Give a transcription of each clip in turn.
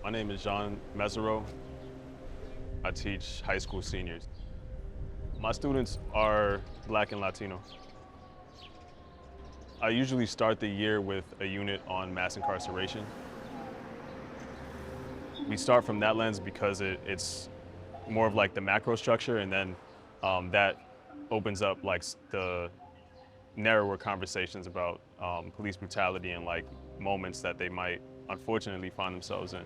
My name is Messeroux. I teach high school seniors. My students are Black and Latino. I usually start the year with a unit on mass incarceration. We start from that lens because it's more of like the macro structure, and then that opens up like the narrower conversations about police brutality and like moments that they might unfortunately find themselves in.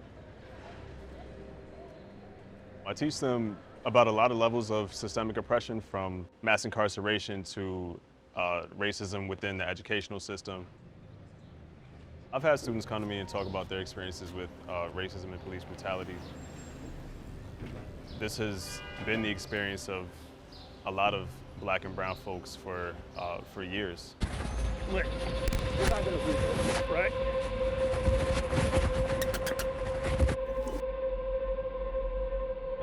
I teach them about a lot of levels of systemic oppression, from mass incarceration to racism within the educational system. I've had students come to me and talk about their experiences with racism and police brutality. This has been the experience of a lot of Black and brown folks for years. Look, we're not gonna do this, right?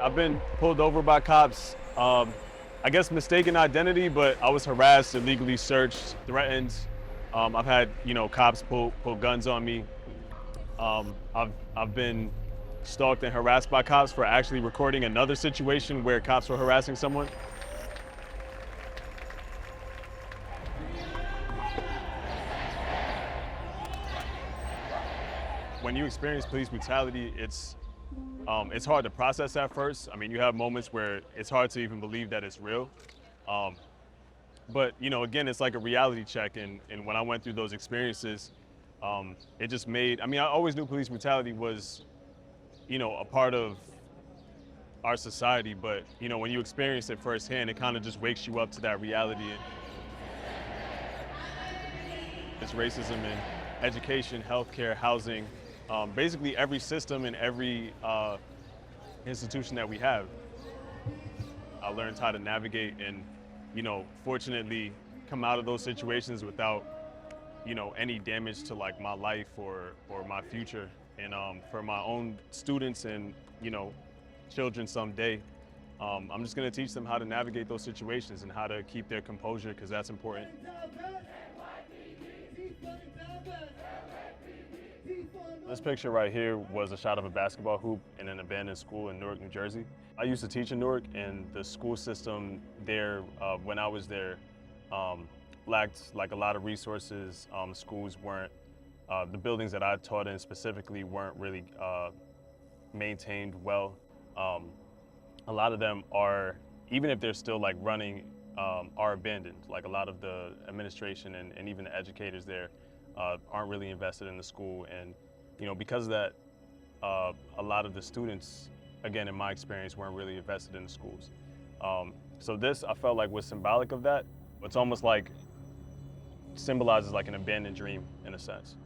I've been pulled over by cops, I guess mistaken identity, but I was harassed, illegally searched, threatened. I've had, cops pull guns on me. I've been stalked and harassed by cops for actually recording another situation where cops were harassing someone. When you experience police brutality, it's hard to process at first. I mean, you have moments where it's hard to even believe that it's real. But again, it's like a reality check. And when I went through those experiences, it just made, I always knew police brutality was, a part of our society. But, when you experience it firsthand, it kind of just wakes you up to that reality. It's racism in education, healthcare, housing, basically every system and every institution that we have. I learned how to navigate and, fortunately come out of those situations without, any damage to like my life or my future. And for my own students and, children someday, I'm just gonna teach them how to navigate those situations and how to keep their composure, because that's important. This picture right here was a shot of a basketball hoop in an abandoned school in Newark, New Jersey. I used to teach in Newark, and the school system there, when I was there, lacked like a lot of resources. Schools weren't, the buildings that I taught in specifically weren't really maintained well. A lot of them are, even if they're still like running, are abandoned. Like a lot of the administration and even the educators there aren't really invested in the school. And because of that, a lot of the students, again, in my experience, weren't really invested in the schools. So this, I felt like, was symbolic of that. It's almost like symbolizes like an abandoned dream in a sense.